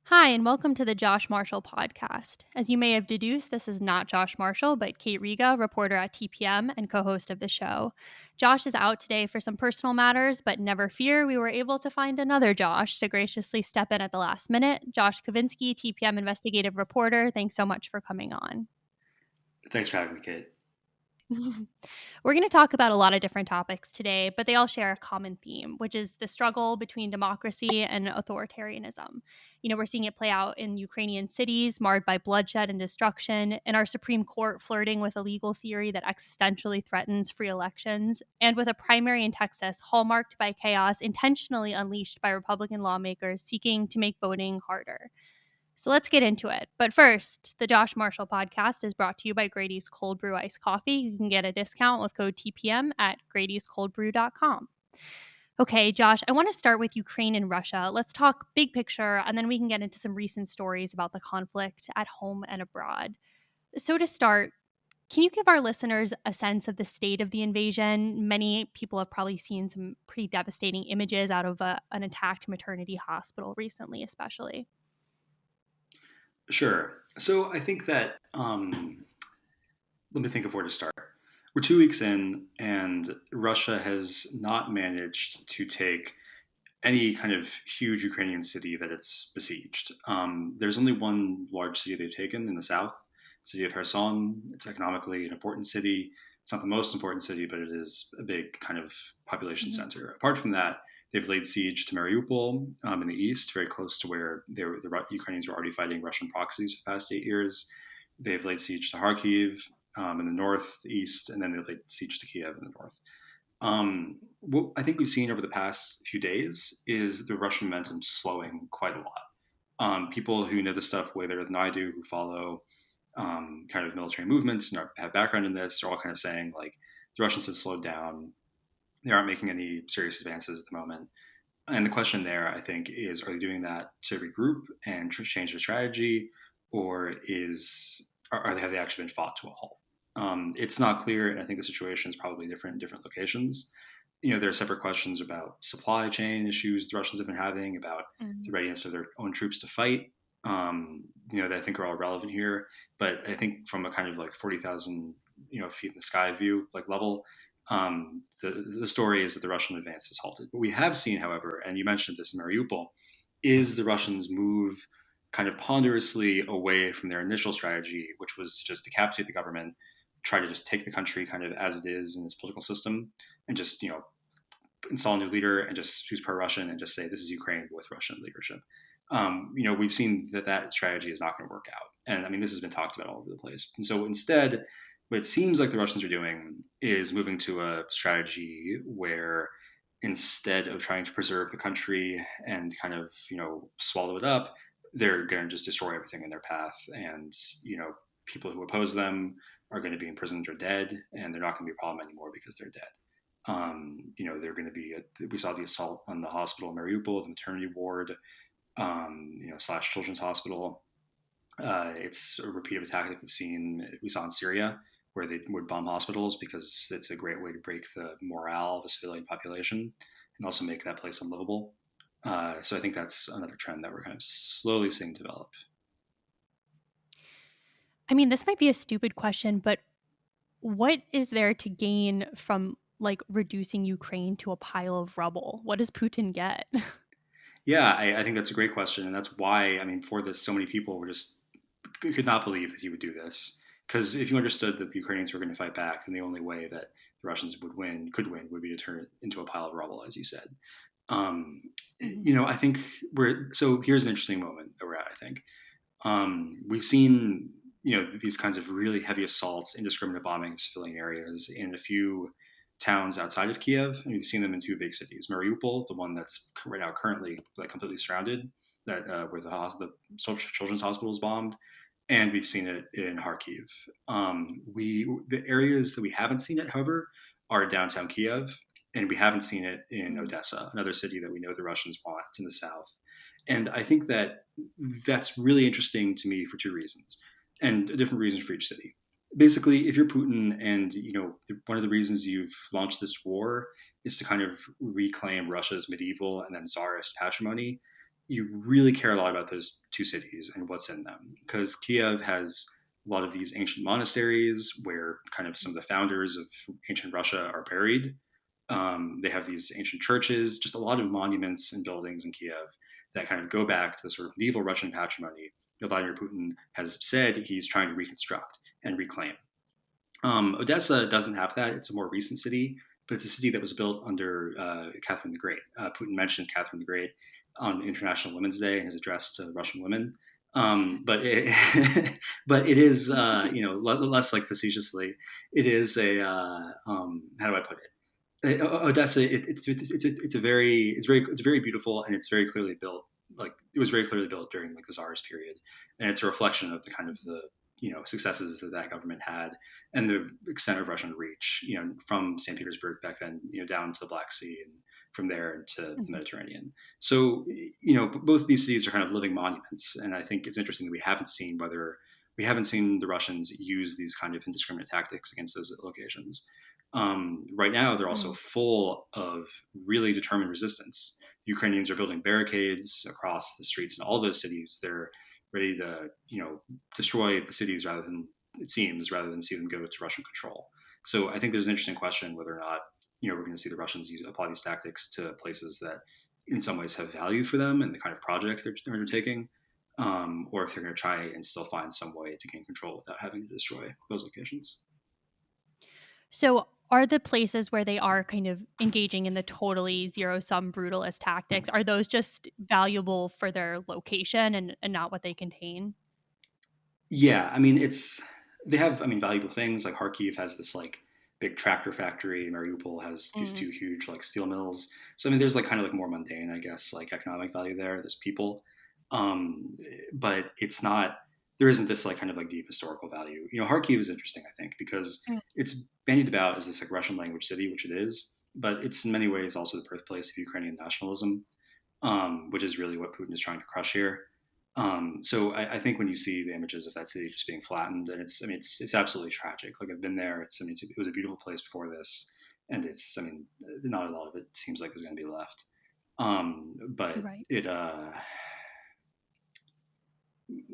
Hi, and welcome to the Josh Marshall podcast. As you may have deduced, this is not Josh Marshall, but Kate Riga, reporter at TPM and co host of the show. Josh is out today for some personal matters, but never fear, we were able to find another Josh to graciously step in at the last minute. Josh Kovensky, TPM investigative reporter, thanks so much for coming on. Thanks for having me, Kate. We're going to talk about a lot of different topics today, but they all share a common theme, which is the struggle between democracy and authoritarianism. We're seeing it play out in Ukrainian cities marred by bloodshed and destruction, in our Supreme Court flirting with a legal theory that existentially threatens free elections, and with a primary in Texas hallmarked by chaos intentionally unleashed by Republican lawmakers seeking to make voting harder. So let's get into it. But first, the Josh Marshall podcast is brought to you by Grady's Cold Brew Iced Coffee. You can get a discount with code TPM at gradyscoldbrew.com. Okay, Josh, I want to start with Ukraine and Russia. Let's talk big picture, and then we can get into some recent stories about the conflict at home and abroad. So to start, can you give our listeners a sense of the state of the invasion? Many people have probably seen some pretty devastating images out of an attacked maternity hospital recently, especially. Sure. So I think that let me think of where to start. We're 2 weeks in, and Russia has not managed to take any kind of huge Ukrainian city that it's besieged. There's only one large city they've taken in the south, the city of Kherson. It's economically an important city. It's not the most important city, but it is a big kind of population Mhm. center. Apart from that, they've laid siege to Mariupol in the east, very close to where the Ukrainians were already fighting Russian proxies for the past 8 years. They've laid siege to Kharkiv in the northeast, and then they've laid siege to Kiev in the north. What I think we've seen over the past few days is the Russian momentum slowing quite a lot. People who know this stuff way better than I do, who follow kind of military movements and have background in this, are all kind of saying like the Russians have slowed down. They aren't making any serious advances at the moment. And the question there, I think, is: are they doing that to regroup and change their strategy, or have they actually been fought to a halt? It's not clear, and I think the situation is probably different in different locations. There are separate questions about supply chain issues the Russians have been having, about the Mhm. readiness of their own troops to fight. That I think are all relevant here. But I think from a kind of like 40,000 feet in the sky view like level, the story is that the Russian advance is halted. What we have seen, however, and you mentioned this in Mariupol, is the Russians move kind of ponderously away from their initial strategy, which was to just decapitate the government, try to just take the country kind of as it is in its political system, and just install a new leader and just who's pro-Russian and just say this is Ukraine with Russian leadership. We've seen that strategy is not going to work out, and I mean this has been talked about all over the place. And so instead, what it seems like the Russians are doing is moving to a strategy where instead of trying to preserve the country and kind of swallow it up, they're going to just destroy everything in their path, and people who oppose them are going to be imprisoned or dead, and they're not going to be a problem anymore because they're dead. They're going to be. We saw the assault on the hospital in Mariupol, the maternity ward, slash children's hospital. It's a repeat of a tactic we saw in Syria, where they would bomb hospitals because it's a great way to break the morale of the civilian population and also make that place unlivable. So I think that's another trend that we're kind of slowly seeing develop. I mean, this might be a stupid question, but what is there to gain from like reducing Ukraine to a pile of rubble? What does Putin get? Yeah, I think that's a great question, and that's why I mean, for this, so many people were just could not believe that he would do this. Because if you understood that the Ukrainians were going to fight back, then the only way that the Russians could win, would be to turn it into a pile of rubble, as you said. Um, Mhm. I think here's an interesting moment that we're at. I think we've seen these kinds of really heavy assaults, indiscriminate bombing of civilian areas in a few towns outside of Kiev, and we've seen them in two big cities: Mariupol, the one that's right now currently like completely surrounded, that where the children's hospital is bombed, and we've seen it in Kharkiv. The areas that we haven't seen it, however, are downtown Kiev, and we haven't seen it in Mhm. Odessa, another city that we know the Russians want. It's in the south, and I think that that's really interesting to me for two reasons, and different reasons for each city. Basically, if you're Putin, and one of the reasons you've launched this war is to kind of reclaim Russia's medieval and then czarist patrimony, you really care a lot about those two cities and what's in them, because Kiev has a lot of these ancient monasteries where kind of some of the founders of ancient Russia are buried. They have these ancient churches, just a lot of monuments and buildings in Kiev that kind of go back to the sort of medieval Russian patrimony that Vladimir Putin has said he's trying to reconstruct and reclaim. Odessa doesn't have that. It's a more recent city, but it's a city that was built under Catherine the Great. Putin mentioned Catherine the Great on International Women's Day in his address to Russian women. But it is, less like facetiously, it is a, how do I put it? Odessa, it's very beautiful, and it's very clearly built. Like, it was very clearly built during like the Tsar's period, and it's a reflection of the kind of the successes that that government had, and the extent of Russian reach, from St. Petersburg back then, down to the Black Sea, and from there into the Mhm. Mediterranean. So, both these cities are kind of living monuments, and I think it's interesting that we haven't seen the Russians use these kind of indiscriminate tactics against those locations. Right now, they're also Mm. full of really determined resistance. Ukrainians are building barricades across the streets in all those cities. They're ready to, destroy the cities rather than see them go to Russian control. So I think there's an interesting question whether or not, we're going to see the Russians apply these tactics to places that, in some ways, have value for them and the kind of project they're undertaking, or if they're going to try and still find some way to gain control without having to destroy those locations. So, are the places where they are kind of engaging in the totally zero sum brutalist tactics, are those just valuable for their location and not what they contain? Yeah, I mean, they have, I mean, valuable things. Like Kharkiv has this like big tractor factory. Mariupol has these Mm. two huge like steel mills. So I mean, there's like kind of like more mundane, I guess, like economic value there. There's people, um, but it's not. There isn't this like kind of like deep historical value. Kharkiv is interesting, I think, because Mm. it's bandied about as this like Russian language city, which it is, but it's in many ways also the birthplace of Ukrainian nationalism, which is really what Putin is trying to crush here. So I think when you see the images of that city just being flattened, and it's absolutely tragic. Like, I've been there. It was a beautiful place before this, and not a lot of it seems like is going to be left. But Right.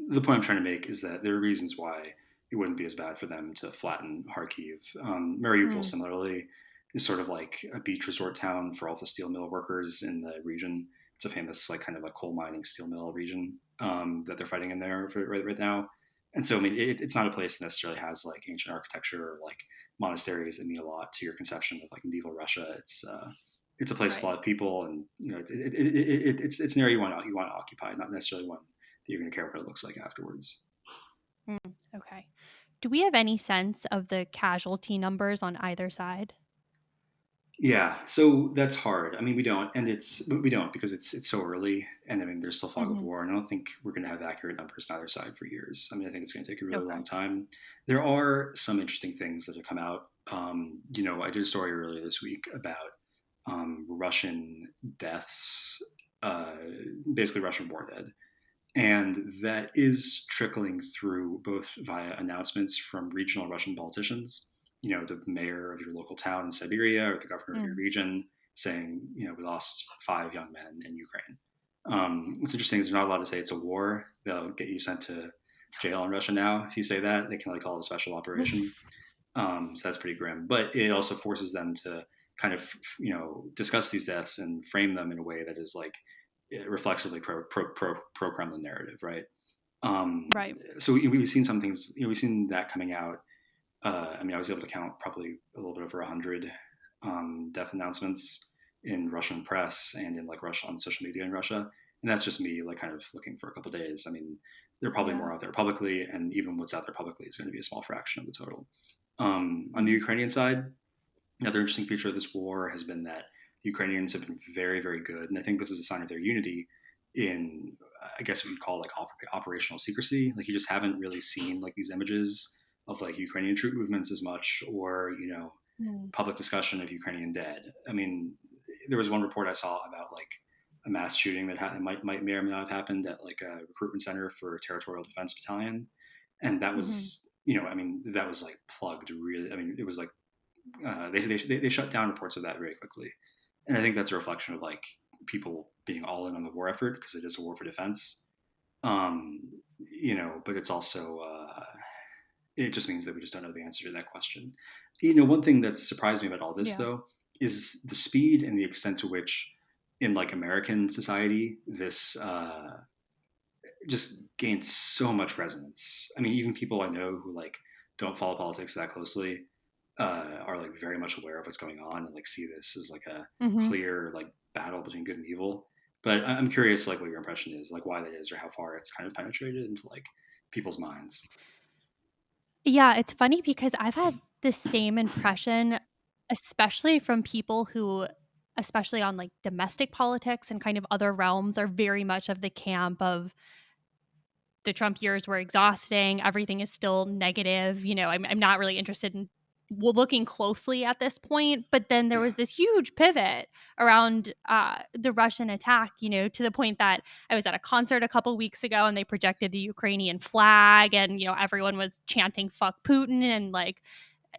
the point I'm trying to make is that there are reasons why it wouldn't be as bad for them to flatten Kharkiv. Mariupol, Mm. similarly, is sort of like a beach resort town for all the steel mill workers in the region. It's a famous, like, kind of a coal mining steel mill region, that they're fighting in there right now. And so, I mean, it's not a place that necessarily has like ancient architecture or like monasteries that mean a lot to your conception of like medieval Russia. It's a place with a Right. lot of people, and it's an area you want to occupy, not necessarily one that you're going to care what it looks like afterwards. Mm. Okay. Do we have any sense of the casualty numbers on either side? Yeah, so that's hard. I mean, we don't because it's so early, and I mean, there's still fog of Hmm. war, and I don't think we're going to have accurate numbers on either side for years. I mean, I think it's going to take a really Okay. long time. There are some interesting things that have come out. I did a story earlier this week about Russian deaths, uh, basically Russian war dead, and that is trickling through both via announcements from regional Russian politicians, the mayor of your local town in Siberia or the governor of your Mm. region saying, we lost 5 young men in Ukraine. What's interesting is they're not allowed to say it's a war. They'll get you sent to jail in Russia now if you say that. They can only call it a special operation. So that's pretty grim. But it also forces them to kind of, discuss these deaths and frame them in a way that is like reflexively pro Kremlin narrative, right? Um, Right. so we've seen some things. We've seen that coming out. I mean, I was able to count probably a little bit over 100 death announcements in Russian press and in like Russia on social media in Russia, and that's just me like kind of looking for a couple of days. I mean, there are probably Yeah. more out there publicly, and even what's out there publicly is going to be a small fraction of the total. On the Hmm. Ukrainian side, another interesting feature of this war has been that the Ukrainians have been very, very good, and I think this is a sign of their unity in, I guess, what you'd call like operational secrecy. Like, you just haven't really seen like these images of like Ukrainian troop movements as much, or Mm. public discussion of Ukrainian dead. I mean, there was one report I saw about like a mass shooting that may or may not have happened at like a recruitment center for a territorial defense battalion, and that Hmm. was, I mean, that was like plugged really. I mean, it was like they shut down reports of that very quickly, and I think that's a reflection of like people being all in on the war effort because it is a war for defense. Um, but it's also it just means that we just don't know the answer to that question. One thing that surprised me about all this Yeah. though is the speed and the extent to which, in like American society, this just gained so much resonance. I mean, even people I know who like don't follow politics that closely are like very much aware of what's going on and like see this as like a Hmm. clear like battle between good and evil. But I'm curious like what your impression is, like why that is, or how far it's kind of penetrated into like people's minds. Yeah, it's funny because I've had the same impression, especially from people who, especially on like domestic politics and kind of other realms, are very much of the camp of the Trump years were exhausting. Everything is still negative. I'm not really interested in looking closely at this point. But then there Yeah, was this huge pivot around the Russian attack, to the point that I was at a concert a couple weeks ago and they projected the Ukrainian flag and, everyone was chanting fuck Putin. And like,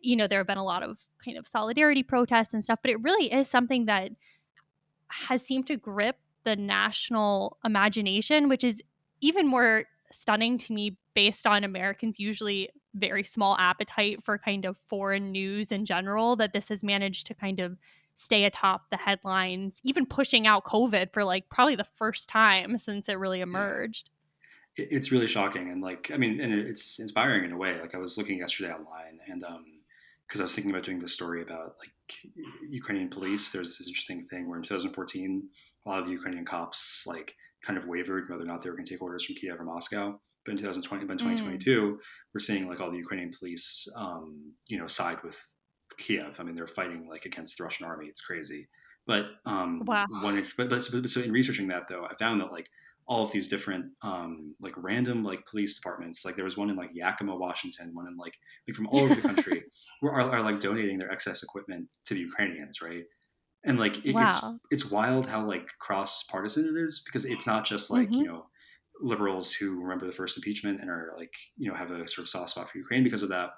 there have been a lot of kind of solidarity protests and stuff. But it really is something that has seemed to grip the national imagination, which is even more stunning to me based on Americans' usually very small appetite for kind of foreign news in general, that this has managed to kind of stay atop the headlines, even pushing out COVID for like probably the first time since it really yeah. emerged. It's really shocking, and like I mean, and it's inspiring in a way. Like I was looking yesterday online, and because I was thinking about doing this story about like Ukrainian police. There's this interesting thing where in 2014, a lot of the Ukrainian cops like kind of wavered whether or not they were going to take orders from Kiev or Moscow. But in 2020, but in Mm. 2022, we're seeing like all the Ukrainian police, side with Kiev. I mean, they're fighting like against the Russian army. It's crazy. But Wow. so in researching that though, I found that like all of these different like random like police departments, like there was one in like Yakima, Washington, one in like from all over the country, are like donating their excess equipment to the Ukrainians, right? And like Wow. it's wild how like cross partisan it is, because it's not just like Hmm. liberals who remember the first impeachment and are like have a sort of soft spot for Ukraine because of that.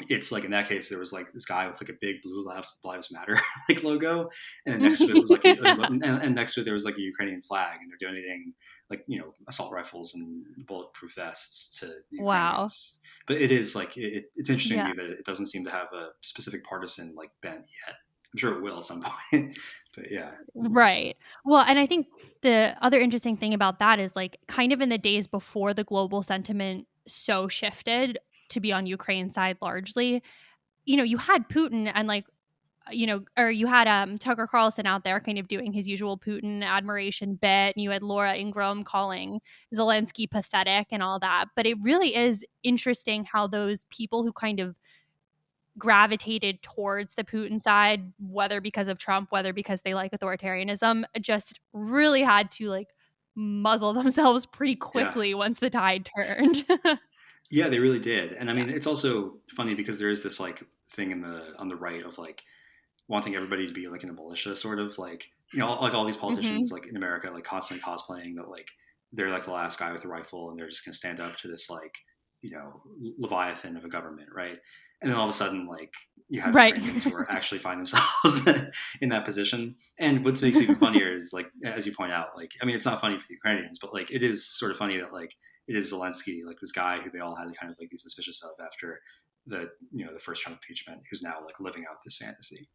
It's like in that case there was like this guy with like a big blue lives matter like logo, and then next to it was like Yeah. and next to it there was like a Ukrainian flag, and they're donating like assault rifles and bulletproof vests to the Wow. Ukrainians. But it is like it's interesting to Yeah. me that it doesn't seem to have a specific partisan like bent yet. I'm sure it will at some point. But yeah. Right. Well, and I think the other interesting thing about that is like kind of in the days before the global sentiment so shifted to be on Ukraine's side largely, you had Putin and like or you had Tucker Carlson out there kind of doing his usual Putin admiration bit, and you had Laura Ingraham calling Zelensky pathetic and all that. But it really is interesting how those people who kind of gravitated towards the Putin side, whether because of Trump, whether because they like authoritarianism, just really had to like muzzle themselves pretty Yeah. quickly once the tide turned. Yeah, they really did. And I Yeah. mean, it's also funny because there is this like thing on the right of like wanting everybody to be like in a militia, sort of like like all these politicians Hmm. like in America like constantly cosplaying that like they're like the last guy with a rifle and they're just gonna stand up to this like leviathan of a government, right? And then all of a sudden like you have Right. Ukrainians who are actually find themselves in that position. And what makes it even funnier is like as you point out, like I mean it's not funny for the Ukrainians, but like it is sort of funny that like it is Zelensky, like this guy who they all had to kind of like be suspicious of after the first Trump impeachment, who's now like living out this fantasy.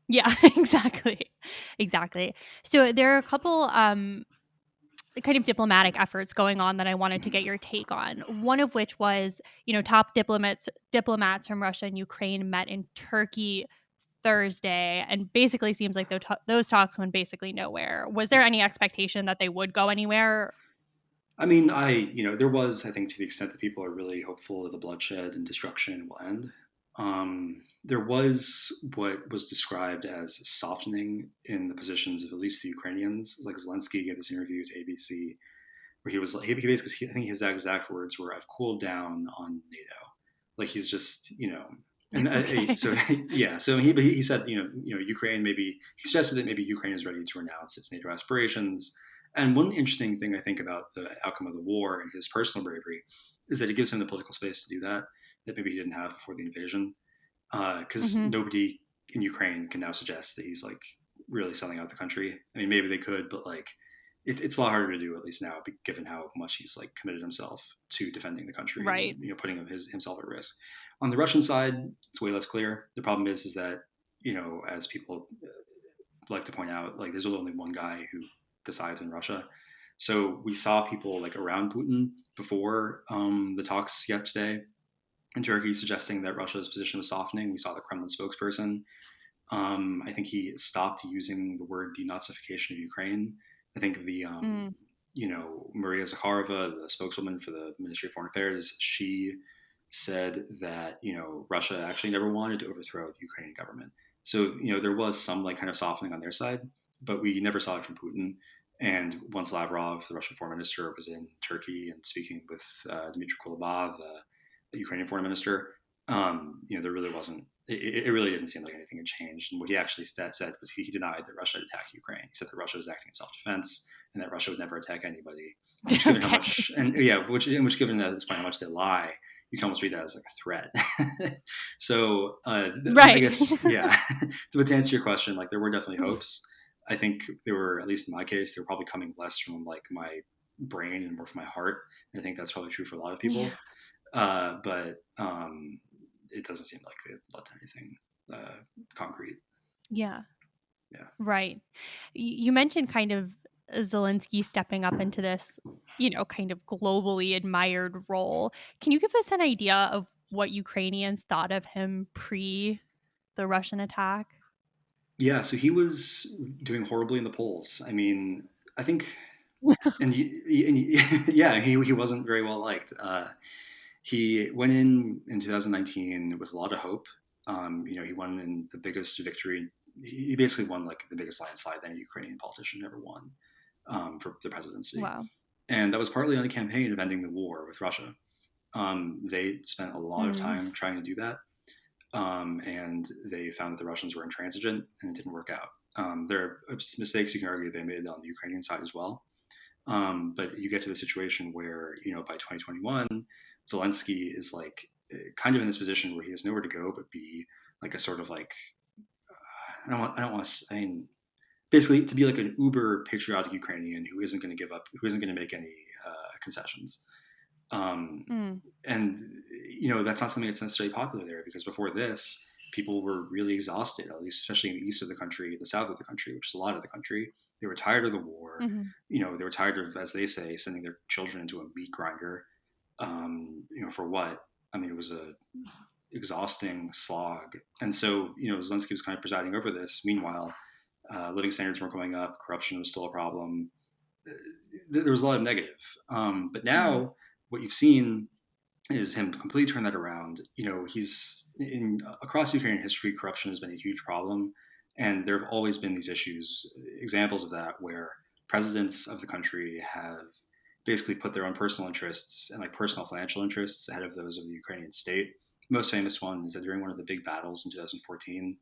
Yeah, exactly. Exactly. So there are a couple kind of diplomatic efforts going on that I wanted to get your take on. One of which was, top diplomats from Russia and Ukraine met in Turkey Thursday, and basically seems like those talks went basically nowhere. Was there any expectation that they would go anywhere? I mean, there was, I think, to the extent that people are really hopeful that the bloodshed and destruction will end. There was what was described as softening in the positions of at least the Ukrainians. Like Zelensky gave this interview to ABC where he was like, he basically, I think his exact words were, "I've cooled down on NATO." Like he's just, and Okay. so yeah, so he said, Ukraine maybe he suggested that maybe Ukraine is ready to renounce its NATO aspirations. And one interesting thing I think about the outcome of the war and his personal bravery is that it gives him the political space to do that maybe he didn't have before the invasion, because Hmm. nobody in Ukraine can now suggest that he's like really selling out the country. I mean, maybe they could, but like it's a lot harder to do at least now, given how much he's like committed himself to defending the country and Right. putting himself at risk. On the Russian side, it's way less clear. The problem is that as people like to point out, like there's only one guy who decides in Russia. So we saw people like around Putin before the talks yesterday in Turkey suggesting that Russia's position was softening. We saw the Kremlin spokesperson. I think he stopped using the word denazification of Ukraine. I think Mm. Maria Zakharova, the spokeswoman for the Ministry of Foreign Affairs, she said that Russia actually never wanted to overthrow the Ukrainian government. So there was some like kind of softening on their side, but we never saw it from Putin. And once Lavrov, the Russian foreign minister, was in Turkey and speaking with Dmitry Kuleba, the Ukrainian foreign minister, there really wasn't. It really didn't seem like anything had changed. And what he actually said was he denied that Russia had attacked Ukraine. He said that Russia was acting in self-defense and that Russia would never attack anybody. Which, given how Okay. much, and yeah, which given that at this point how much they lie, you can almost read that as like a threat. So I Right. guess yeah. But to answer your question, like there were definitely hopes. I think they were, at least in my case, they were probably coming less from like my brain and more from my heart. And I think that's probably true for a lot of Yeah. people. But it doesn't seem like it led to anything concrete. Yeah. Yeah. Right. You mentioned kind of Zelensky stepping up into this, kind of globally admired role. Can you give us an idea of what Ukrainians thought of him pre the Russian attack? Yeah. So he was doing horribly in the polls. I mean, I think, yeah, he wasn't very well liked. He went in 2019 with a lot of hope. He won in the biggest victory. He basically won like the biggest landslide that any Ukrainian politician ever won for the presidency. Wow. And that was partly on a campaign of ending the war with Russia. They spent a lot of Mm. time trying to do that, and they found that the Russians were intransigent, and it didn't work out. There are mistakes you can argue they made on the Ukrainian side as well, but you get to the situation where by 2021, Zelensky is like kind of in this position where he has nowhere to go but be like a sort of like I don't want to. I mean, basically to be like an uber patriotic Ukrainian who isn't going to give up, who isn't going to make any concessions. Um, Mm. and that's not something that's necessarily popular there because before this, people were really exhausted, at least especially in the east of the country, the south of the country, which is a lot of the country. They were tired of the war. Hmm. They were tired of, as they say, sending their children into a meat grinder. For what? I mean, it was a exhausting slog. And so, Zelensky was kind of presiding over this. Meanwhile, living standards weren't going up. Corruption was still a problem. There was a lot of negative. But Mm. now, what you've seen is him completely turn that around. He's in across Ukrainian history, corruption has been a huge problem, and there have always been these issues, examples of that, where presidents of the country have basically put their own personal interests and like personal financial interests ahead of those of the Ukrainian state. The most famous one is that during one of the big battles in 2014,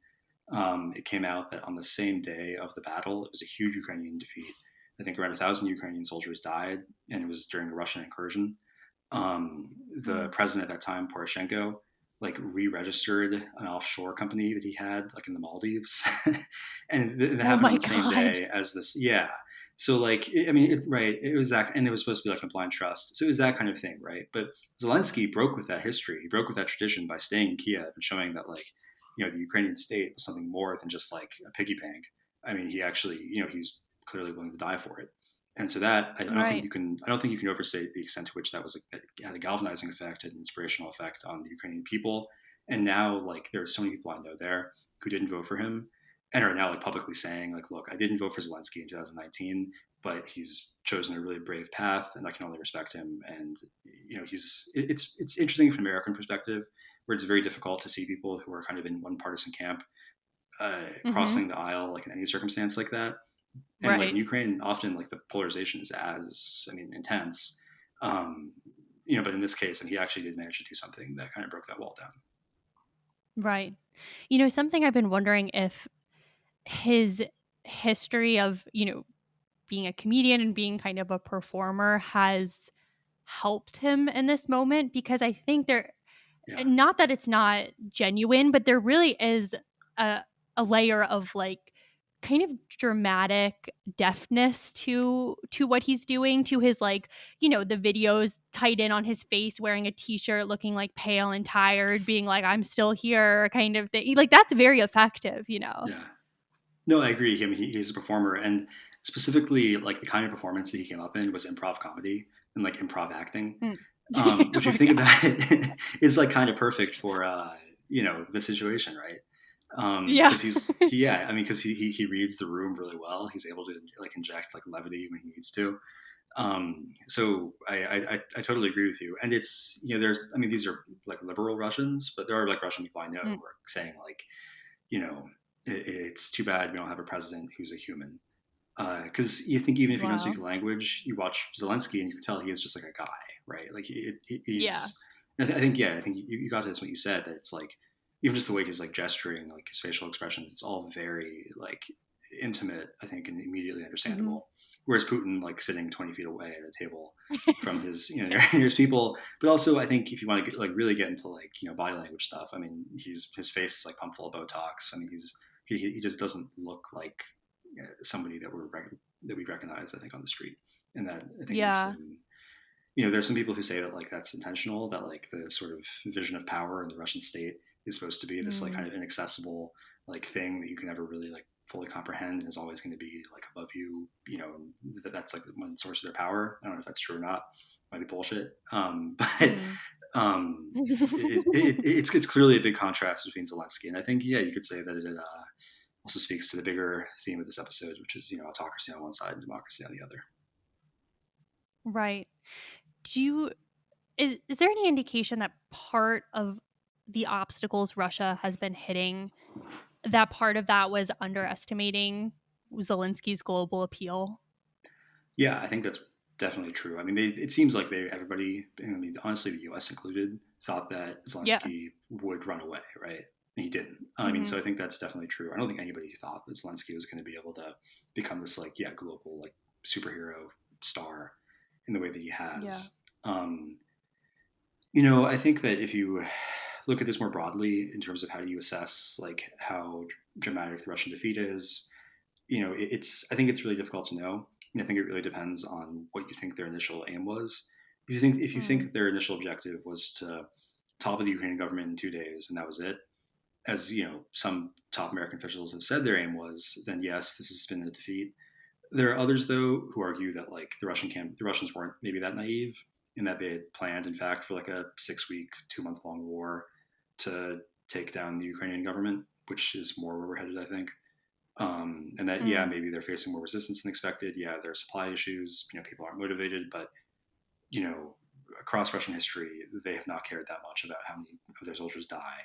it came out that on the same day of the battle, it was a huge Ukrainian defeat. I think around 1,000 Ukrainian soldiers died, and it was during a Russian incursion. The Mm. president at that time, Poroshenko, like re-registered an offshore company that he had like in the Maldives, and it Oh happened on my the same God. day as this. Yeah, so like I mean, right? It was that, and it was supposed to be like a blind trust. So it was that kind of thing, right? But Zelensky broke with that history. He broke with that tradition by staying in Kiev and showing that like the Ukrainian state was something more than just like a piggy bank. I mean, he actually he's clearly willing to die for it. And so that Right. I don't think you can overstate the extent to which that was had a galvanizing effect, an inspirational effect on the Ukrainian people. And now like there are so many people I know there who didn't vote for him and are now like publicly saying like, look, I didn't vote for Zelensky in 2019, but he's chosen a really brave path, and I can only respect him. And it's interesting from an American perspective, where it's very difficult to see people who are kind of in one partisan camp Hmm. crossing the aisle like in any circumstance like that. And like in Right. Ukraine, often like the polarization is as intense. Um, but in this case, and he actually did manage to do something that kind of broke that wall down. Right. Something I've been wondering if his history of, being a comedian and being kind of a performer has helped him in this moment because I think Yeah, not that it's not genuine, but there really is a, a layer of like kind of dramatic deftness to what he's doing, to his, like, the videos tied in on his face, wearing a t-shirt, looking like pale and tired, being like, I'm still here, kind of thing. Like, that's very effective. Yeah. No, I agree. I mean, he's a performer, and specifically, like the kind of performance that he came up in was improv comedy and like improv acting, Mm. Oh which if my you think god. about it, is like kind of perfect for the situation, right? Yeah. Because I mean, because he reads the room really well. He's able to like inject like levity when he needs to. So I totally agree with you. And it's there's I mean these are like liberal Russians, but there are like Russian people I know who Mm. are saying like you know it's too bad we don't have a president who's a human. Because you think even if you don't speak Wow. the language, you watch Zelensky and you can tell he is just like a guy, right? Like Yeah. he's. I think you got to this what you said that it's like even just the way he's like gesturing, like his facial expressions, it's all very like intimate. I think and immediately Hmm. understandable. Whereas Putin, like sitting 20 feet away at a table from his Yeah. nearest people, but also I think if you want to like really get into like body language stuff, I mean his face is like pumped full of Botox. I mean he just doesn't look like somebody that we recognize, I think, on the street, and that I think makes Yeah. him. There's some people who say that like that's intentional, that like the sort of vision of power in the Russian state is supposed to be this like Mm. kind of inaccessible like thing that you can never really like fully comprehend and is always going to be like above you. That's like one source of their power. I don't know if that's true or not. Might be bullshit. But Mm. um, it's clearly a big contrast between Zelensky, and I think you could say that it also speaks to the bigger theme of this episode, which is autocracy on one side and democracy on the other. Right. Do you is there any indication that part of the obstacles Russia has been hitting, that part of that was underestimating Zelensky's global appeal? Yeah, I think that's definitely true. I mean, it seems like everybody, I mean, honestly, the U.S. included, thought that Yeah. Zelensky would run away, right? And he didn't. I mean, Hmm. so I think that's definitely true. I don't think anybody thought that Zelensky was going to be able to become this like global like superhero star in the way that he Yeah. has. Um, I think that if you look at this more broadly in terms of how do you assess like how dramatic the Russian defeat is, it's I think it's really difficult to know. And I think it really depends on what you think their initial aim was. If you Mm. think their initial objective was to topple the Ukrainian government in 2 days and that was it, as some top American officials have said their aim was, then yes, this has been a defeat. There are others though who argue that like the Russians weren't maybe that naive in that they had planned, in fact, for like a 6 week, 2 month long war to take down the Ukrainian government, which is more where we're headed, I think. And that Mm. maybe they're facing more resistance than expected. Yeah, there are supply issues. People aren't motivated, but you know, across Russian history, they have not cared that much about how many of their soldiers die.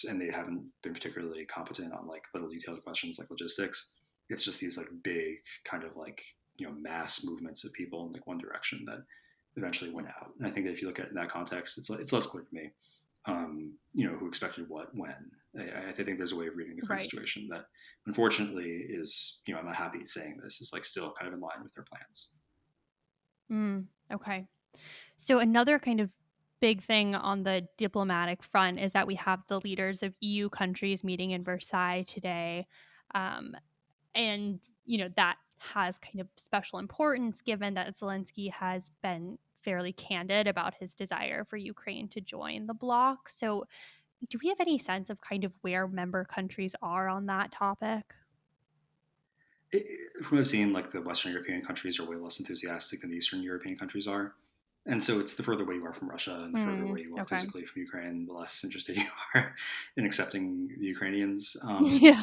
And they haven't been particularly competent on like little detailed questions like logistics. It's just these like big kind of like mass movements of people in like one direction that eventually went out. And I think that if you look at it in that context, it's less clear to me. Who expected what when. I think there's a way of reading the current Right. situation that, unfortunately, is I'm not happy saying this is like still kind of in line with their plans. Mm. Okay. So another kind of big thing on the diplomatic front is that we have the leaders of EU countries meeting in Versailles today. Um, and, that has kind of special importance given that Zelensky has been fairly candid about his desire for Ukraine to join the bloc. So, do we have any sense of kind of where member countries are on that topic? From what I've seen, like the Western European countries are way less enthusiastic than the Eastern European countries are. And so it's the further away you are from Russia and the further Mm, away you are okay. physically from Ukraine, the less interested you are in accepting the Ukrainians. Yeah.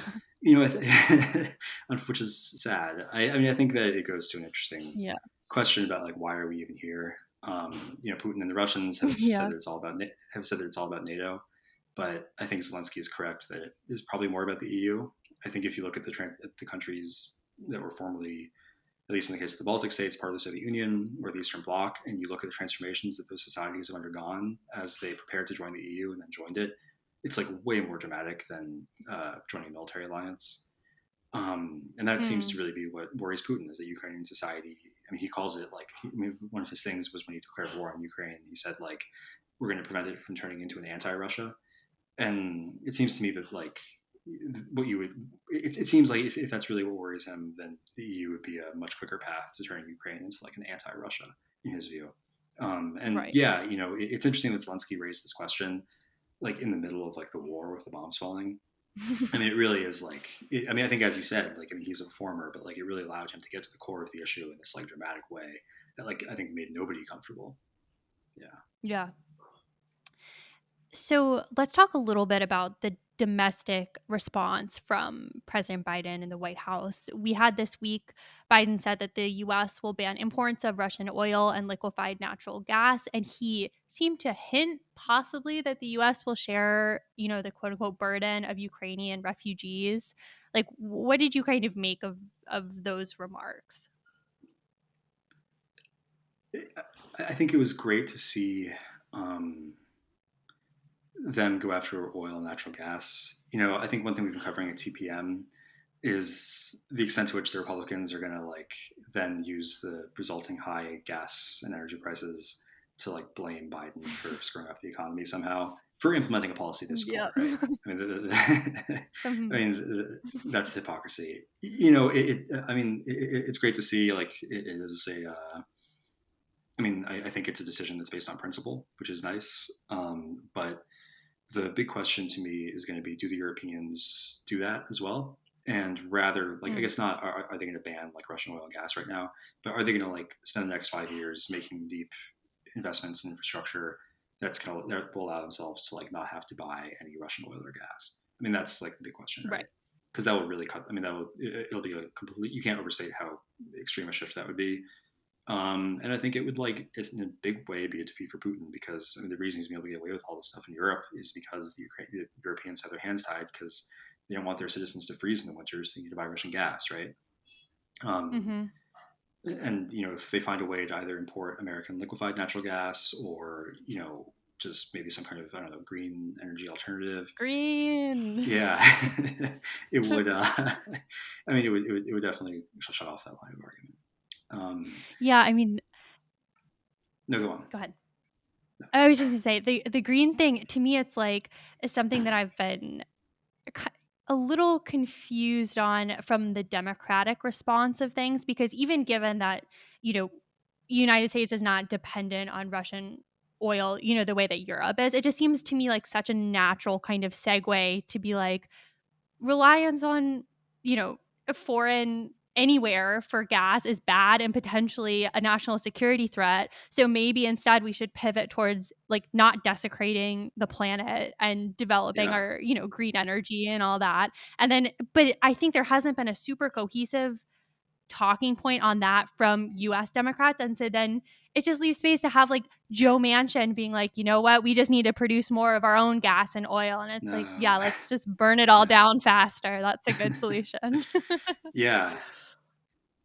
Which is sad. I mean, I think that it goes to an interesting Yeah. question about like why are we even here? Putin and the Russians have said Yeah. that it's all about NATO, but I think Zelensky is correct that it is probably more about the EU. I think if you look at the countries that were formerly, at least in the case of the Baltic states, part of the Soviet Union or the Eastern Bloc, and you look at the transformations that those societies have undergone as they prepared to join the EU and then joined it, it's like way more dramatic than joining a military alliance. And that seems to Mm, really be what worries Putin is that Ukrainian society. I mean, he calls it like one of his things was when he declared war on Ukraine. He said like we're going to prevent it from turning into an anti-Russia, and it seems to me that like what you would, it seems like if that's really what worries him, then the EU would be a much quicker path to turning Ukraine into like an anti-Russia in his view. And Right. yeah, it's interesting that Zelensky raised this question like in the middle of like the war with the bombs falling. I mean, it really is like, I mean, I think as you said, like, I mean, he's a performer, but like it really allowed him to get to the core of the issue in this like dramatic way that like I think made nobody comfortable. Yeah. Yeah. So let's talk a little bit about the domestic response from President Biden and the White House. We had this week, Biden said that the US will ban imports of Russian oil and liquefied natural gas. And he seemed to hint possibly that the US will share, the quote unquote burden of Ukrainian refugees. Like, what did you kind of make of those remarks? I think it was great to see um, them go after oil and natural gas. I think one thing we've been covering at TPM is the extent to which the Republicans are going to like then use the resulting high gas and energy prices to like blame Biden for screwing up the economy somehow for implementing a policy this Yep. core, right? I mean, I Mhm. mean, that's the hypocrisy. I mean, it's great to see. Like, it is a. I mean, I think it's a decision that's based on principle, which is nice. But the big question to me is going to be, do the Europeans do that as well? And rather, like, I Mm, guess not, are they going to ban like Russian oil and gas right now? But are they going to like spend the next 5 years making deep investments in infrastructure that will allow themselves to like not have to buy any Russian oil or gas? I mean, that's like the big question, right? right. Because that will really cut. I mean, it'll be a complete. You can't overstate how extreme a shift that would be. And I think it would like in a big way be a defeat for Putin because I mean the reason he's been able to get away with all this stuff in Europe is because the Europeans have their hands tied because they don't want their citizens to freeze in the winters. They need to buy Russian gas, right? Um, Hmm. and if they find a way to either import American liquefied natural gas or just maybe some kind of I don't know green energy alternative, Green. yeah, it would. I mean, it would definitely shut off that line of argument. Yeah, I mean, No, go on. go ahead. I was just gonna say the green thing to me, it's like is something that I've been ki- a little confused on from the Democratic response of things because even given that you know United States is not dependent on Russian oil, the way that Europe is, it just seems to me like such a natural kind of segue to be like reliance on, you know, a foreign anywhere for gas is bad and potentially a national security threat. So maybe instead we should pivot towards like not desecrating the planet and developing Yeah. our, green energy and all that. And then but I think there hasn't been a super cohesive talking point on that from US Democrats. And so then it just leaves space to have like Joe Manchin being like, you know what, we just need to produce more of our own gas and oil. And it's like, No, yeah, let's just burn it all no. down faster. That's a good solution. Yeah,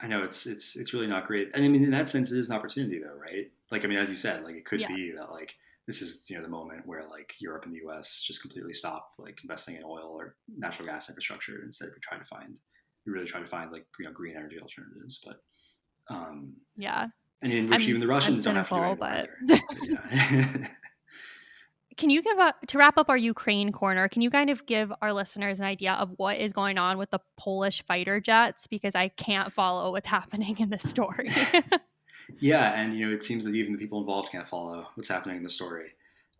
I know it's really not great. And I mean, in that sense, it is an opportunity, though, right? Like, I mean, as you said, like it could Yeah. be that like this is the moment where like Europe and the U.S. just completely stop like investing in oil or natural gas infrastructure and instead we really try to find like green energy alternatives. But Yeah. and in which even I'm the I'm Russians don't have to do cynical, anymore but either. But yeah. can you give up to wrap up our Ukraine corner? Can you kind of give our listeners an idea of what is going on with the Polish fighter jets? Because I can't follow what's happening in this story. Yeah, and it seems that even the people involved can't follow what's happening in the story.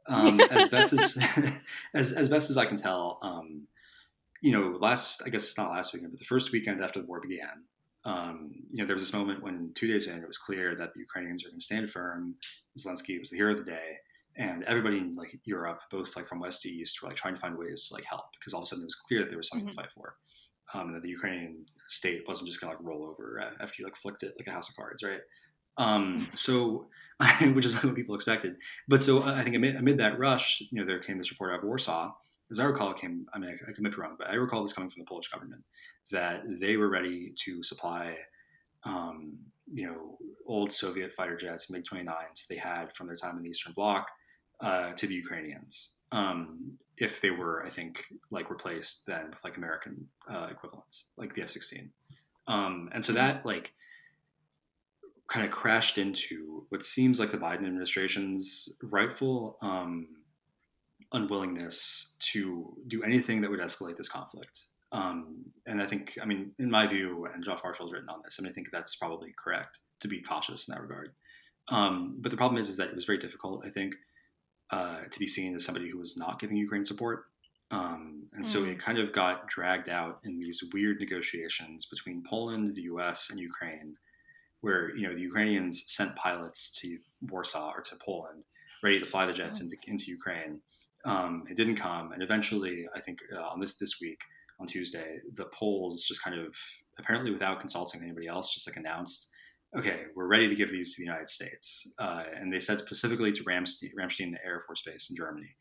As best as as best as I can tell, last I guess not last weekend, but the first weekend after the war began, there was this moment when 2 days in, it was clear that the Ukrainians are going to stand firm. Zelensky was the hero of the day, and everybody in like Europe, both like from west to east, were like trying to find ways to like help because all of a sudden it was clear that there was something to Mhm. fight for. And that the Ukrainian state wasn't just going to like roll over after you like flicked it like a house of cards, right? So, which is what people expected. But so I think amid that rush, there came this report out of Warsaw. As I recall, it came. I mean, I could be wrong, but I recall this coming from the Polish government that they were ready to supply, um, old Soviet fighter jets, MiG-29s they had from their time in the Eastern Bloc to the Ukrainians. If they were, I think, like replaced then with like American equivalents, like the F-16. And so Mhm. that like kind of crashed into what seems like the Biden administration's rightful unwillingness to do anything that would escalate this conflict. And I think, I mean, in my view, and Josh Marshall's written on this, and I think that's probably correct to be cautious in that regard. But the problem is that it was very difficult, I think, to be seen as somebody who was not giving Ukraine support. And so it kind of got dragged out in these weird negotiations between Poland, the U.S., and Ukraine, where the Ukrainians sent pilots to Warsaw or to Poland, ready to fly the jets into Ukraine. It didn't come, and eventually, I think on this week, on Tuesday, the Poles just kind of, apparently without consulting anybody else, just like announced, okay, we're ready to give these to the United States, and they said specifically to Ramstein Air Force Base in Germany.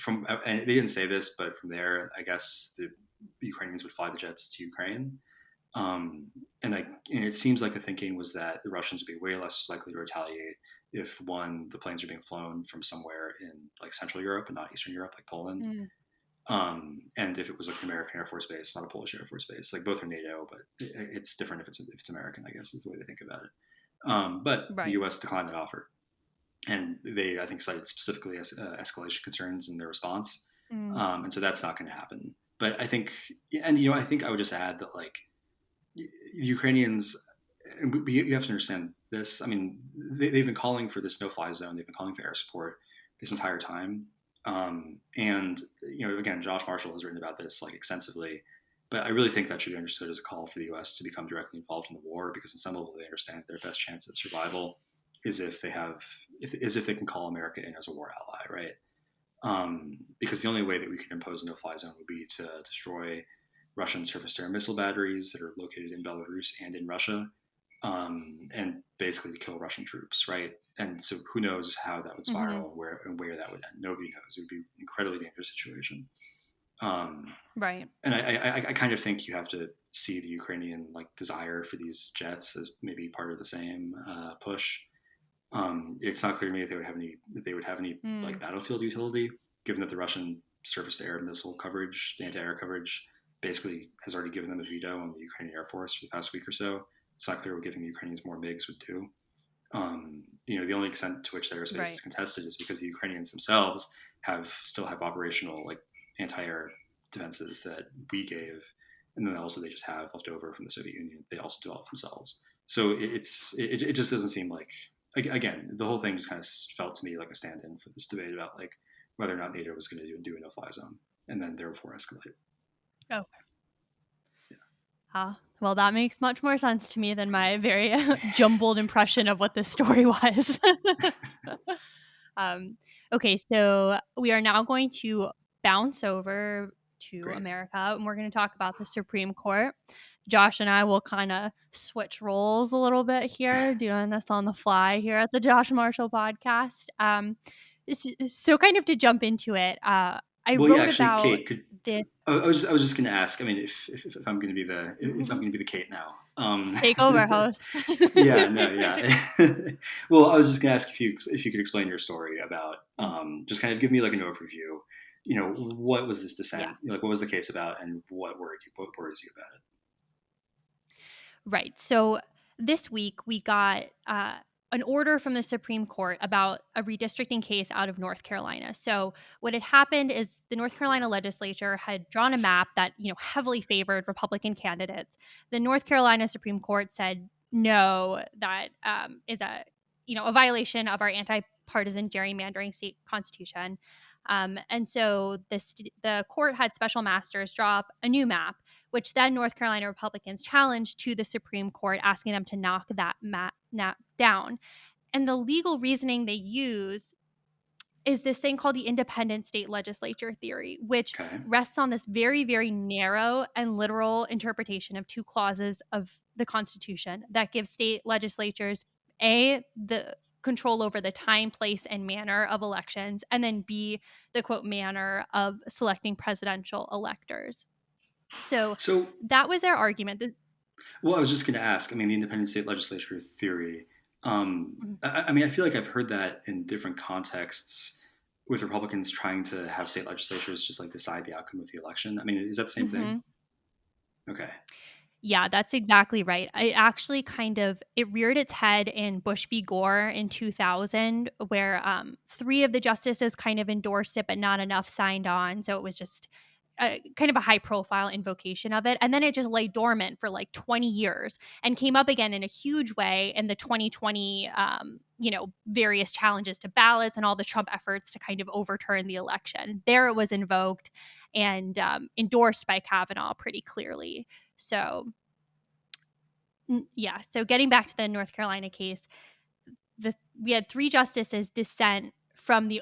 And they didn't say this, but from there, I guess the Ukrainians would fly the jets to Ukraine. And it seems like the thinking was that the Russians would be way less likely to retaliate if, one, the planes are being flown from somewhere in like Central Europe and not Eastern Europe, like Poland. And if it was like an American Air Force Base, not a Polish Air Force Base, like both are NATO, but it's different if it's American, I guess, is the way to think about it. But the U.S. declined that offer, and they, I think, cited specifically as escalation concerns in their response. And so that's not going to happen. But I think, and I think I would just add that like the Ukrainians, you have to understand this. I mean, they've been calling for this no-fly zone. They've been calling for air support this entire time. And again, Josh Marshall has written about this like extensively, but I really think that should be understood as a call for the U.S. to become directly involved in the war, because in some level they understand that their best chance of survival is if they can call America in as a war ally, right? Because the only way that we can impose a no-fly zone would be to destroy Russian surface-to-air missile batteries that are located in Belarus and in Russia, and basically to kill Russian troops, right? And so who knows how that would spiral and where that would end. Nobody knows. It would be an incredibly dangerous situation. Right. And I kind of think you have to see the Ukrainian like desire for these jets as maybe part of the same push. It's not clear to me if they would have any like battlefield utility, given that the Russian surface-to-air missile coverage, the anti-air coverage, basically has already given them a veto on the Ukrainian Air Force for the past week or so. It's not clear what giving the Ukrainians more MiGs would do. The only extent to which their airspace is contested is because the Ukrainians themselves still have operational like anti-air defenses that we gave, and then also they just have left over from the Soviet Union. They also developed themselves. So it just doesn't seem like, again, the whole thing just kind of felt to me like a stand-in for this debate about like whether or not NATO was going to do a no-fly zone and then therefore escalate. Okay. Well, that makes much more sense to me than my very jumbled impression of what this story was. Okay, so we are now going to bounce over to America, and we're going to talk about the Supreme Court. Josh and I will kind of switch roles a little bit here, doing this on the fly here at the Josh Marshall podcast. So kind of to jump into it, I wrote about Kate, this. I was just going to ask. I mean, if I'm going to be the Kate now, take over, host. Yeah. Well, I was just going to ask if you could explain your story about just kind of give me like an overview. What was this dissent? Yeah. Like, what was the case about, and what worries you about it? Right. So this week we got an order from the Supreme Court about a redistricting case out of North Carolina. So what had happened is the North Carolina legislature had drawn a map that, heavily favored Republican candidates. The North Carolina Supreme Court said, no, that is a violation of our anti-partisan gerrymandering state constitution. And so the court had special masters draw up a new map, which then North Carolina Republicans challenged to the Supreme Court, asking them to knock that map down. And the legal reasoning they use is this thing called the independent state legislature theory, which rests on this very, very narrow and literal interpretation of two clauses of the Constitution that give state legislatures, A, the control over the time, place, and manner of elections, and then B, the quote manner of selecting presidential electors. So that was their argument. Well, I was just going to ask, I mean, the independent state legislature theory, I mean, I feel like I've heard that in different contexts with Republicans trying to have state legislatures just like decide the outcome of the election. I mean, is that the same thing? Okay. Yeah, that's exactly right. It actually it reared its head in Bush v. Gore in 2000, where 3 of the justices kind of endorsed it, but not enough signed on. So it was just kind of a high profile invocation of it. And then it just lay dormant for like 20 years and came up again in a huge way in the 2020, various challenges to ballots and all the Trump efforts to kind of overturn the election. There it was invoked and endorsed by Kavanaugh pretty clearly. So, yeah. So getting back to the North Carolina case, we had 3 justices dissent from the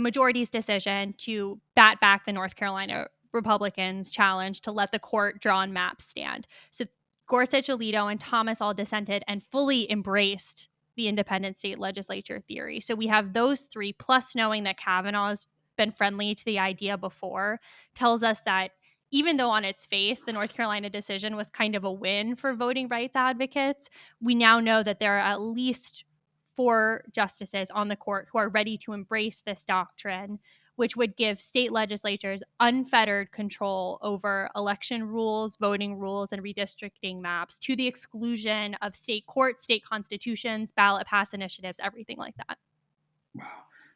majority's decision to bat back the North Carolina Republicans' challenge to let the court drawn maps stand. So Gorsuch, Alito, and Thomas all dissented and fully embraced the independent state legislature theory. So we have those 3, plus knowing that Kavanaugh's been friendly to the idea before, tells us that even though on its face the North Carolina decision was kind of a win for voting rights advocates, we now know that there are at least 4 justices on the court who are ready to embrace this doctrine, which would give state legislatures unfettered control over election rules, voting rules, and redistricting maps to the exclusion of state courts, state constitutions, ballot pass initiatives, everything like that. Wow.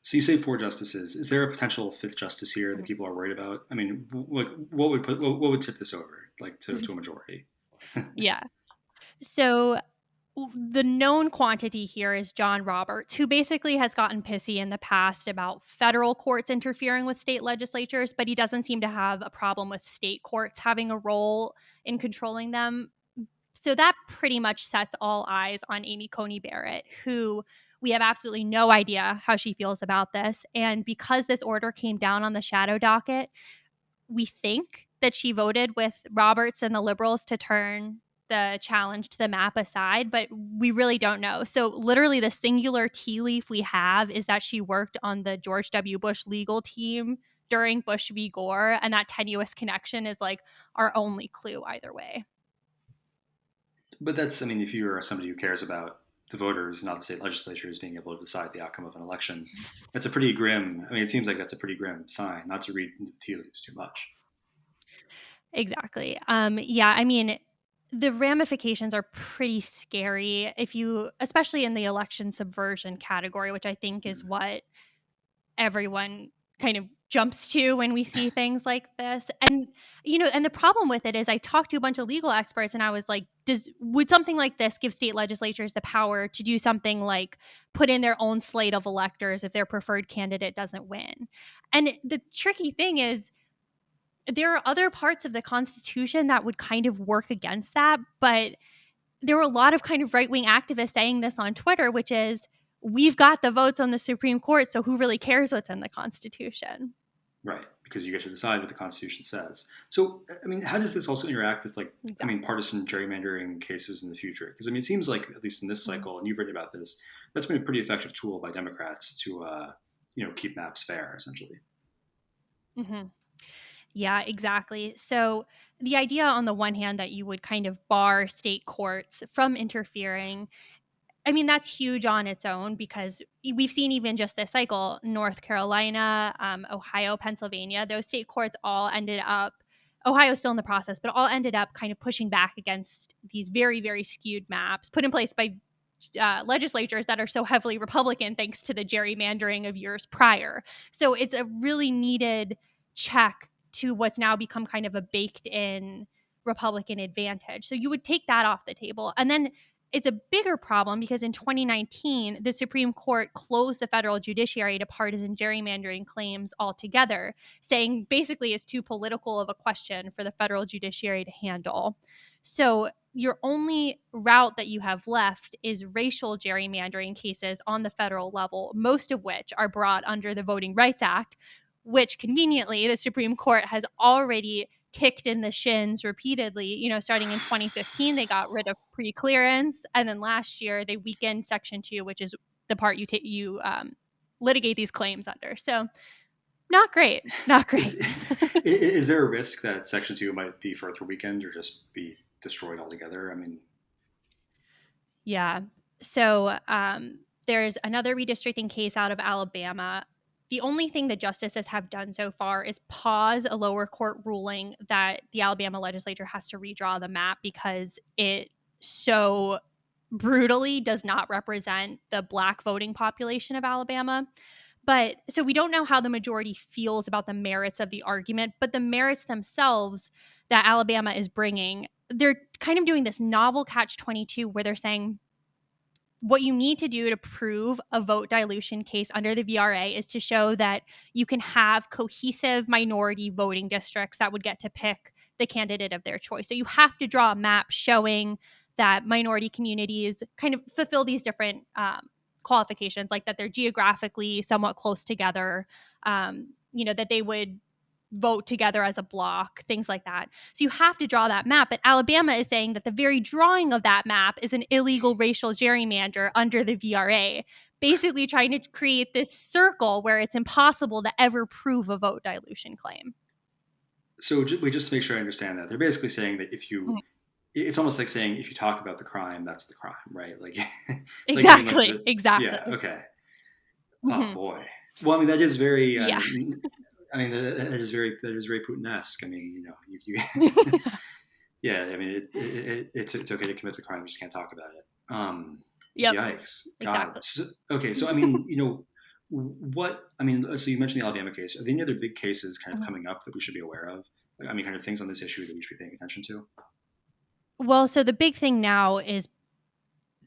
So you say 4 justices. Is there a potential 5th justice here that people are worried about? I mean, what would tip this over, like to a majority? Yeah. So the known quantity here is John Roberts, who basically has gotten pissy in the past about federal courts interfering with state legislatures, but he doesn't seem to have a problem with state courts having a role in controlling them. So that pretty much sets all eyes on Amy Coney Barrett, who we have absolutely no idea how she feels about this. And because this order came down on the shadow docket, we think that she voted with Roberts and the liberals to turn the challenge to the map aside, but we really don't know. So literally the singular tea leaf we have is that she worked on the George W. Bush legal team during Bush v. Gore, and that tenuous connection is like our only clue either way. But that's, I mean, if you're somebody who cares about the voters, not the state legislatures being able to decide the outcome of an election, that's a pretty grim. I mean, it seems like that's a pretty grim sign. Not to read the tea leaves too much. Exactly. Yeah, I mean, the ramifications are pretty scary if you, especially in the election subversion category, which I think is Mm. what everyone kind of jumps to when we see things like this. And the problem with it is I talked to a bunch of legal experts and I was like, would something like this give state legislatures the power to do something like put in their own slate of electors if their preferred candidate doesn't win? And the tricky thing is there are other parts of the Constitution that would kind of work against that, but there were a lot of kind of right-wing activists saying this on Twitter, which is, we've got the votes on the Supreme Court, so who really cares what's in the Constitution? Right, because you get to decide what the Constitution says. So, I mean, how does this also interact with, like, I mean, Exactly. partisan gerrymandering cases in the future? Because, I mean, it seems like, at least in this Mhm. cycle, and you've written about this, that's been a pretty effective tool by Democrats to, keep maps fair, essentially. Mhm. Yeah, exactly. So the idea on the one hand that you would kind of bar state courts from interfering, I mean, that's huge on its own because we've seen even just this cycle, North Carolina, Ohio, Pennsylvania, those state courts all ended up, Ohio's still in the process, but all ended up kind of pushing back against these very, very skewed maps put in place by legislatures that are so heavily Republican thanks to the gerrymandering of years prior. So it's a really needed check to what's now become kind of a baked in Republican advantage. So you would take that off the table. And then it's a bigger problem because in 2019, the Supreme Court closed the federal judiciary to partisan gerrymandering claims altogether, saying basically it's too political of a question for the federal judiciary to handle. So your only route that you have left is racial gerrymandering cases on the federal level, most of which are brought under the Voting Rights Act, which conveniently the Supreme Court has already kicked in the shins repeatedly. Starting in 2015, they got rid of pre-clearance, and then last year they weakened Section 2, which is the part you litigate these claims under. So not great, not great. Is is there a risk that Section 2 might be further weakened or just be destroyed altogether? I mean, Yeah. So there's another redistricting case out of Alabama. The only thing that justices have done so far is pause a lower court ruling that the Alabama legislature has to redraw the map because it so brutally does not represent the Black voting population of Alabama. But so we don't know how the majority feels about the merits of the argument, but the merits themselves that Alabama is bringing, they're kind of doing this novel catch-22 where they're saying, what you need to do to prove a vote dilution case under the VRA is to show that you can have cohesive minority voting districts that would get to pick the candidate of their choice. So you have to draw a map showing that minority communities kind of fulfill these different qualifications, like that they're geographically somewhat close together, that they would vote together as a block, things like that. So you have to draw that map. But Alabama is saying that the very drawing of that map is an illegal racial gerrymander under the VRA, basically trying to create this circle where it's impossible to ever prove a vote dilution claim. So just to make sure I understand that, they're basically saying that if you, it's almost like saying if you talk about the crime, that's the crime, right? Like, exactly. Exactly. Yeah. Okay. Mm-hmm. Oh boy. Well, I mean, that is very. Yeah. I mean, that is very Putin-esque. I mean, you yeah. I mean, it's okay to commit the crime, you just can't talk about it. Yep. Yikes. God. Exactly. So, okay, so I mean, what I mean. So you mentioned the Alabama case. Are there any other big cases kind of coming up that we should be aware of? I mean, kind of things on this issue that we should be paying attention to. Well, so the big thing now is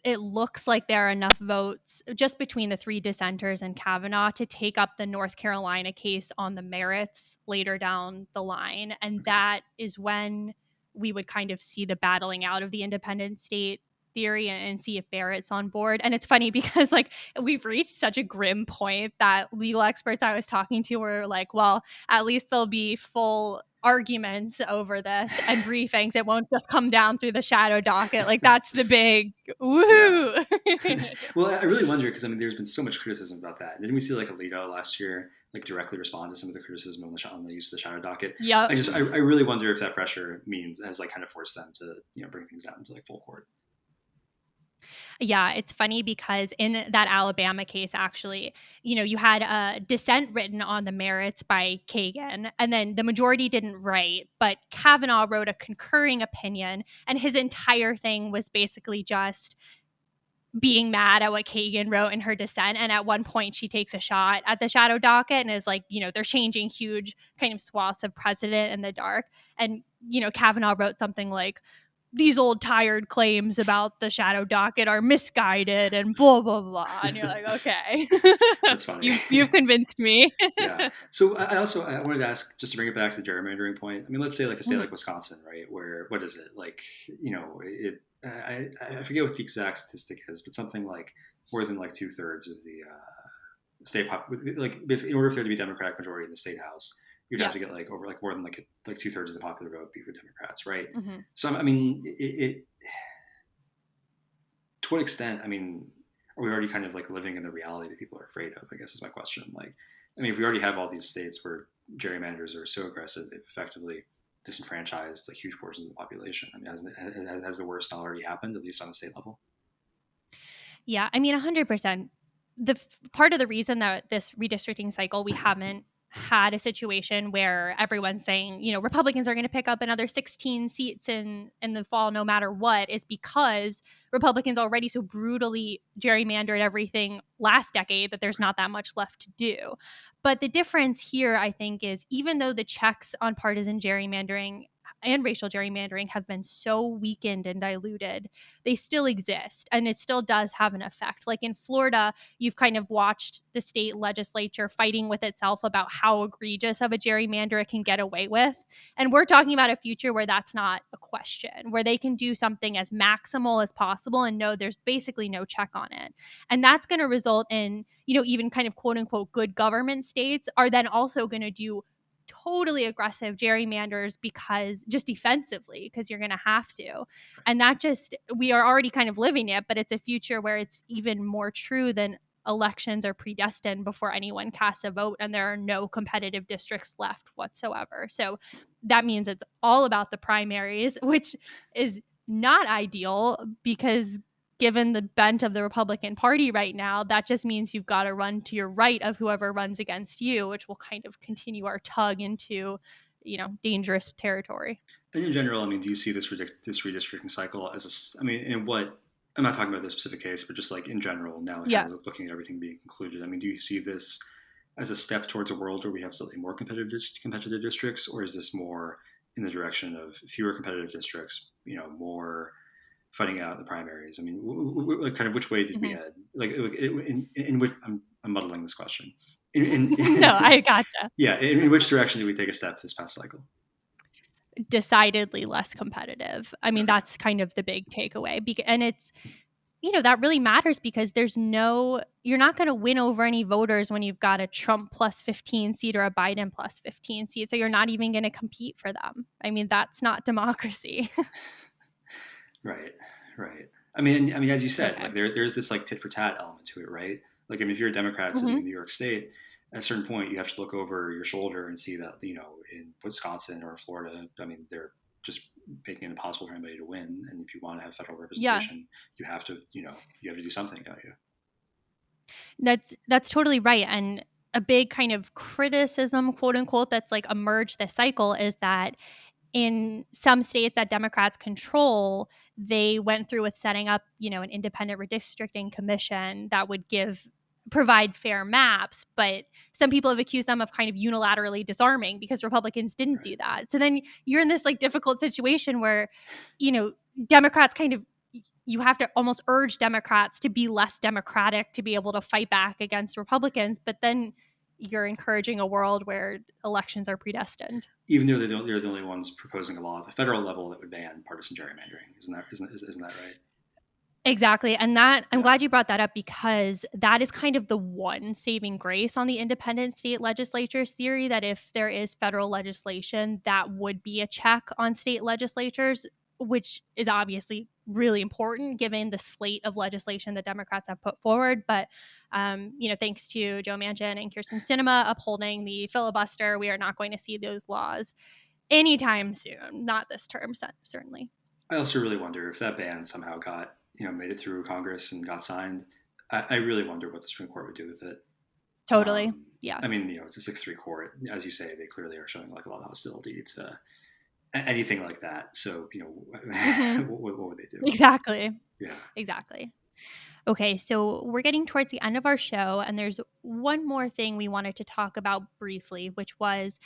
it looks like there are enough votes just between the three dissenters and Kavanaugh to take up the North Carolina case on the merits later down the line. And that is when we would kind of see the battling out of the independent state theory and see if Barrett's on board. And it's funny because like we've reached such a grim point that legal experts I was talking to were like, well, at least there'll be full arguments over this and briefings. It won't just come down through the shadow docket. Like that's the big woohoo. Yeah. Well, I really wonder because I mean, there's been so much criticism about that. Didn't we see like Alito last year, like directly respond to some of the criticism on the use of the shadow docket? Yep. I really wonder if that pressure has like kind of forced them to bring things down to like full court. Yeah, it's funny because in that Alabama case, actually, you had a dissent written on the merits by Kagan, and then the majority didn't write, but Kavanaugh wrote a concurring opinion, and his entire thing was basically just being mad at what Kagan wrote in her dissent. And at one point, she takes a shot at the shadow docket and is like, they're changing huge kind of swaths of precedent in the dark. And, Kavanaugh wrote something like, these old tired claims about the shadow docket are misguided and blah, blah, blah. And you're like, okay. That's funny. You've convinced me. Yeah. So I wanted to ask, just to bring it back to the gerrymandering point. I mean, let's say like a state like Wisconsin, right? Where, what is it? Like, I forget what the exact statistic is, but something like more than like 2/3 of the state like basically in order for there to be Democratic majority in the state house, you'd have to get like over like more than like 2/3 of the popular vote be for Democrats, right? Mm-hmm. So I mean, to what extent? I mean, are we already kind of like living in the reality that people are afraid of? I guess is my question. Like, I mean, if we already have all these states where gerrymanders are so aggressive, they've effectively disenfranchised like huge portions of the population. I mean, has the worst already happened, at least on a state level? Yeah, I mean, 100%. The part of the reason that this redistricting cycle, we haven't had a situation where everyone's saying, Republicans are going to pick up another 16 seats in the fall, no matter what, is because Republicans already so brutally gerrymandered everything last decade that there's not that much left to do. But the difference here, I think, is even though the checks on partisan gerrymandering and racial gerrymandering have been so weakened and diluted, they still exist and it still does have an effect. Like in Florida, you've kind of watched the state legislature fighting with itself about how egregious of a gerrymander it can get away with. And we're talking about a future where that's not a question, where they can do something as maximal as possible and know there's basically no check on it. And that's going to result in, even kind of quote unquote good government states are then also going to do totally aggressive gerrymanders because just defensively, because you're going to have to. And that just, we are already kind of living it, but it's a future where it's even more true than elections are predestined before anyone casts a vote and there are no competitive districts left whatsoever. So that means it's all about the primaries, which is not ideal because given the bent of the Republican Party right now, that just means you've got to run to your right of whoever runs against you, which will kind of continue our tug into, dangerous territory. And in general, I mean, do you see this redistricting cycle as I mean, in what, I'm not talking about this specific case, but just like in general, now kind Yeah. of looking at everything being concluded. I mean, do you see this as a step towards a world where we have slightly more competitive districts, or is this more in the direction of fewer competitive districts, more fighting out the primaries? I mean, like kind of which way did we head? Like in which I'm muddling this question. No, I gotcha. Yeah, in which direction did we take a step this past cycle? Decidedly less competitive. I mean, Okay. that's kind of the big takeaway. And it's, that really matters because you're not going to win over any voters when you've got a Trump plus 15 seat or a Biden plus 15 seat. So you're not even going to compete for them. I mean, that's not democracy. Right, right. I mean, as you said, Okay. like there's this like tit for tat element to it, right? Like, I mean, if you're a Democrat sitting in New York State, at a certain point, you have to look over your shoulder and see that, in Wisconsin or Florida, I mean, they're just making it impossible for anybody to win. And if you want to have federal Yeah. representation, you have to, you have to do something, don't you? That's totally right. And a big kind of criticism, quote unquote, that's like emerged this cycle is that in some states that Democrats control, they went through with setting up, an independent redistricting commission that would provide fair maps. But some people have accused them of kind of unilaterally disarming because Republicans didn't do that. So then you're in this like difficult situation where, Democrats kind of, you have to almost urge Democrats to be less democratic to be able to fight back against Republicans. But then you're encouraging a world where elections are predestined. Even though they're the only ones proposing a law at the federal level that would ban partisan gerrymandering. Isn't that right? Exactly. And I'm glad you brought that up because that is kind of the one saving grace on the independent state legislatures theory that if there is federal legislation, that would be a check on state legislatures, which is obviously really important given the slate of legislation that Democrats have put forward. But, thanks to Joe Manchin and Kirsten Sinema upholding the filibuster, we are not going to see those laws anytime soon. Not this term, certainly. I also really wonder if that ban somehow got, made it through Congress and got signed. I really wonder what the Supreme Court would do with it. Totally. Yeah. I mean, it's a 6-3 court. As you say, they clearly are showing like a lot of hostility to anything like that. So, what would they do? Exactly. Yeah. Exactly. Okay, so we're getting towards the end of our show, and there's one more thing we wanted to talk about briefly, which was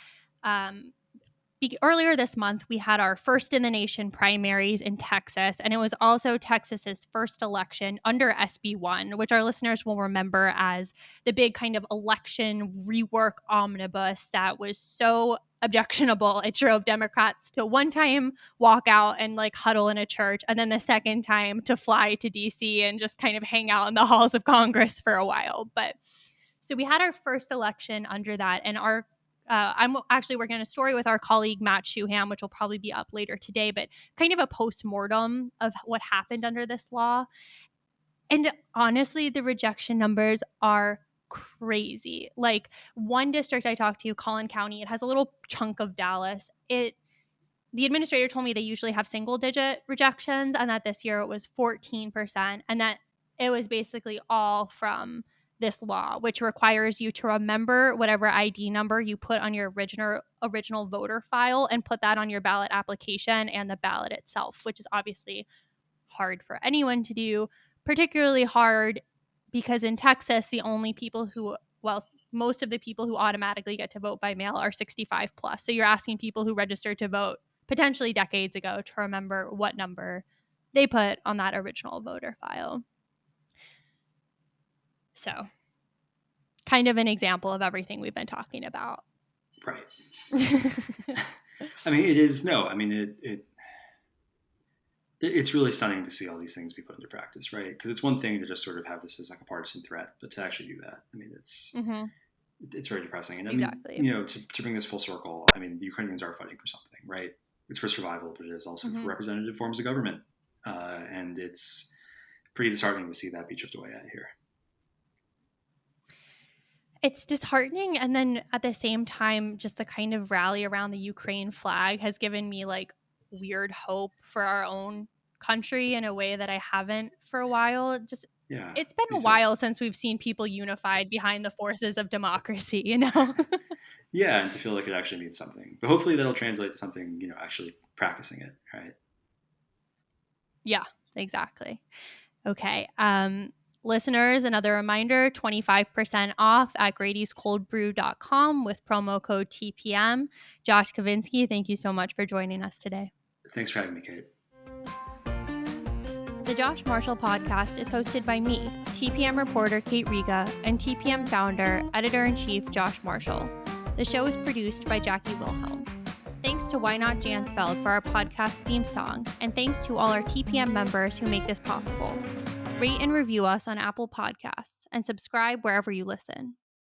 earlier this month, we had our first in the nation primaries in Texas, and it was also Texas's first election under SB1, which our listeners will remember as the big kind of election rework omnibus that was so objectionable. It drove Democrats to one time walk out and like huddle in a church, and then the second time to fly to DC and just kind of hang out in the halls of Congress for a while. But so we had our first election under that, and I'm actually working on a story with our colleague Matt Shuham, which will probably be up later today, but kind of a post-mortem of what happened under this law. And honestly, the rejection numbers are crazy. Like one district I talked to, Collin County, it has a little chunk of Dallas. The administrator told me they usually have single-digit rejections, and that this year it was 14%, and that it was basically all from this law, which requires you to remember whatever ID number you put on your original voter file and put that on your ballot application and the ballot itself, which is obviously hard for anyone to do, particularly hard because in Texas, most of the people who automatically get to vote by mail are 65 plus. So you're asking people who registered to vote potentially decades ago to remember what number they put on that original voter file. So kind of an example of everything we've been talking about. Right. I mean, it is, no, I mean, it's really stunning to see all these things be put into practice, right? Because it's one thing to just sort of have this as like a partisan threat, but to actually do that, I mean, it's very depressing. And I mean, exactly. To bring this full circle, I mean, the Ukrainians are fighting for something, right? It's for survival, but it is also for representative forms of government. And it's pretty disheartening to see that be chipped away at here. It's disheartening. And then at the same time, just the kind of rally around the Ukraine flag has given me like weird hope for our own country in a way that I haven't for a while. Just Yeah, it's been me a too. while since we've seen people unified behind the forces of democracy, you know? Yeah, and to feel like it actually means something. But hopefully that'll translate to something, actually practicing it, right? Yeah, exactly. Okay. Listeners, another reminder, 25% off at Grady'sColdBrew.com with promo code TPM. Josh Kovensky, thank you so much for joining us today. Thanks for having me, Kate. The Josh Marshall podcast is hosted by me, TPM reporter Kate Riga, and TPM founder, editor-in-chief Josh Marshall. The show is produced by Jackie Wilhelm. Thanks to Why Not Jansfeld for our podcast theme song, and thanks to all our TPM members who make this possible. Rate and review us on Apple Podcasts, and subscribe wherever you listen.